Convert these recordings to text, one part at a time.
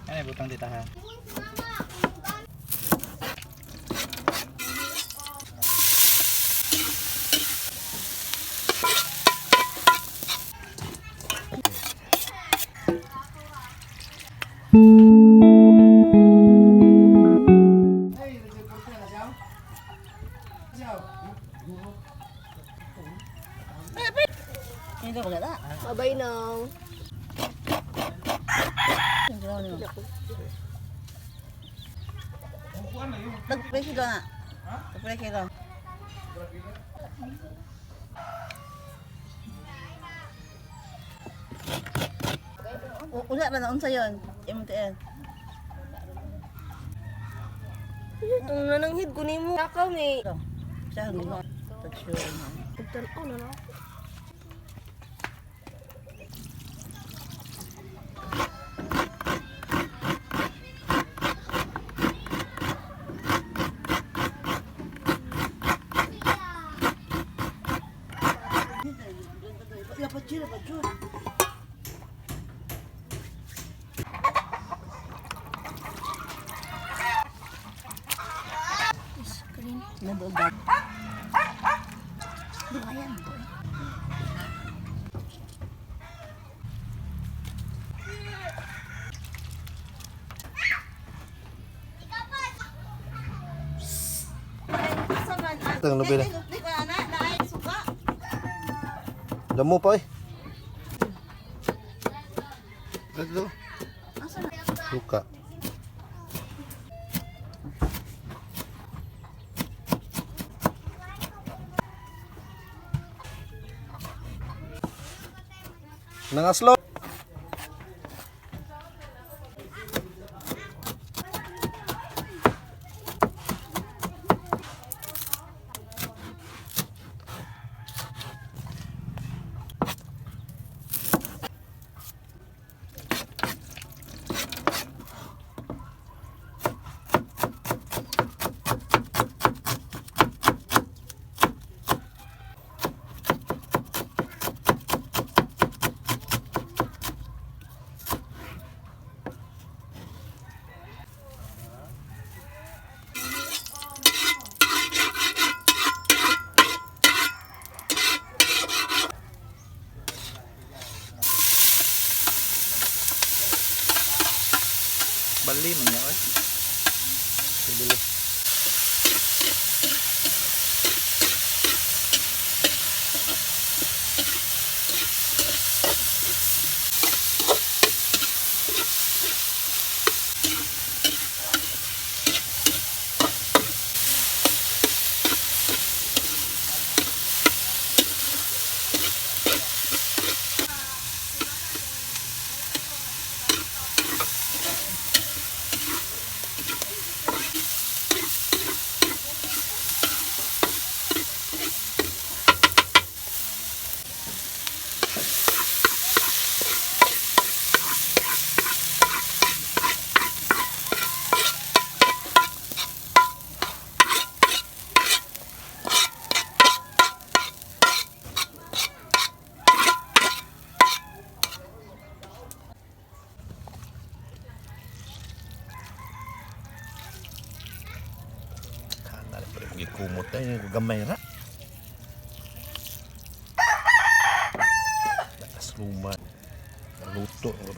Ano butang dito ha? Babay nang. Nagpre-kilo na. Nagpre-kilo. Wala ba na unsa yon? MTL. Itong nananghid ko nimo. Takaw ni. Sa mo. Tagsure mo. Tagtanaw na lang. Nadodag. Lumayan to eh. Tang nabili. Damo pa eh. Ito. Suka. Nangaslo. Bali man yan. Bili. Kumot ay gamay ra. Lakas luma. Luto ko.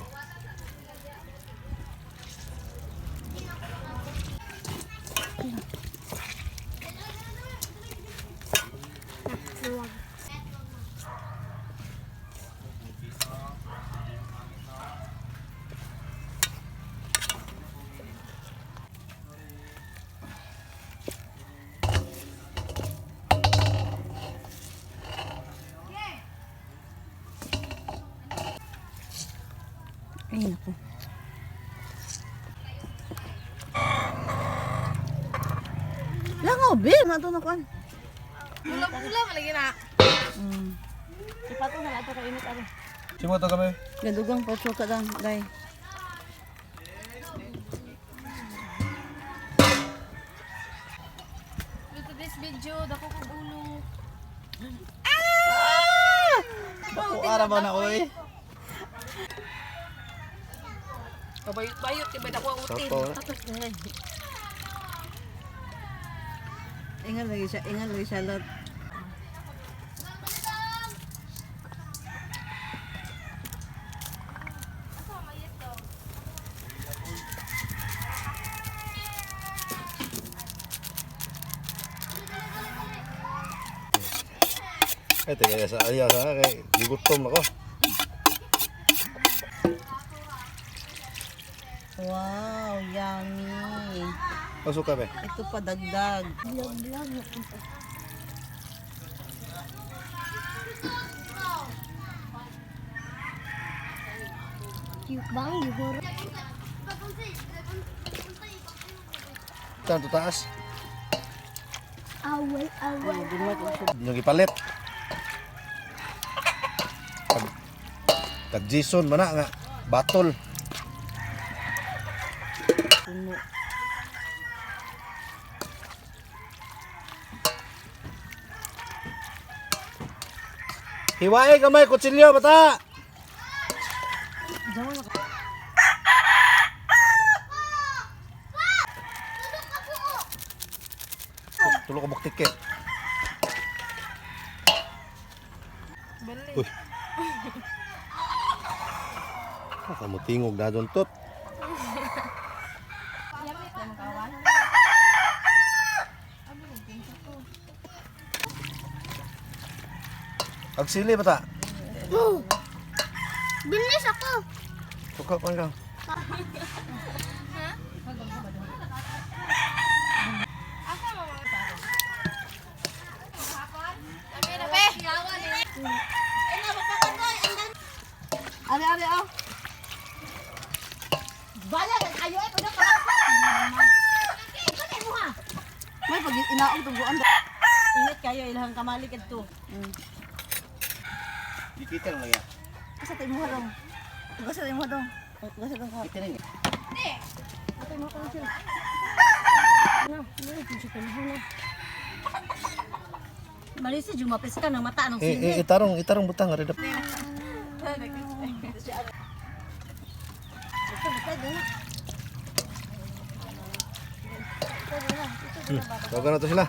Ay, naku. Langaw, be. Mato na kuan. Pula-pula malagi na. Ipato na ato ka init ari. Simo to kami. Gadugang potso ka lang, day. Look at this video. Dako kong ulo. Dako araw na oy. Kabayot-bayot, kaya ako ang utin. Sapaw na. Ingat lagi siya lot. Ay, tagaya sa aya sa kay gigutom ako. Wow, yummy. Pasok ka be. Ito pa dagdag. Tanto taas. Awal. Yung ipalit. Tag Jason mana nga batol. Puno. Hiwae kamay kutsilyo bata. Jangan ako. Tulo ka buk tiket. Uy. Kamu tingog na doon tot. Agsili bata. Bilis ako. Suka pa ka. Ari oh. Bala kan ayo ay pud ka. May pag inaog tuguan. Ingat kayo ilahang kamali kadto. Dikita lang ya. Asa tayo mo dong. Asa tayo mo dong. Asa dong ka. Itining. Asa mo ka siya. Malisi juma peska nang mata nang sini. Itarong butang ari dap. Tawagan na to sila.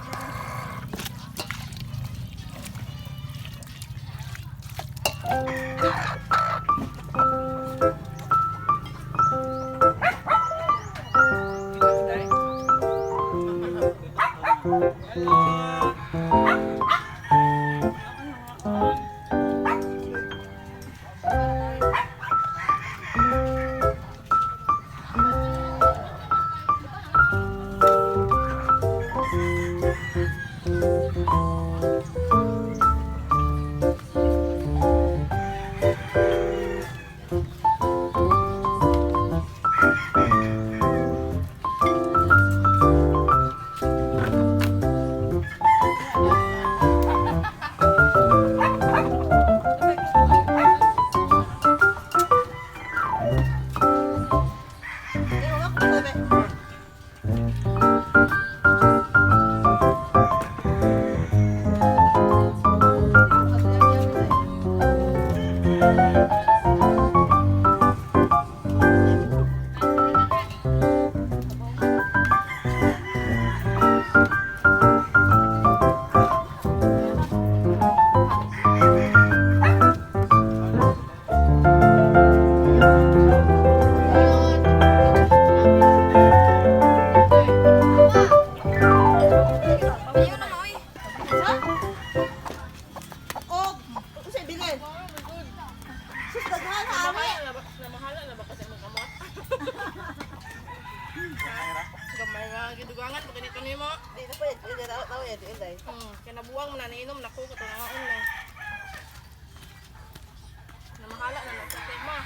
Gamay nga gidugangan pag ganito nimo. Di na pa yun. Tawa yan. Di Kaya nabuwang mo na niinom nako kato nga online. Na mahala na nagtitay mo.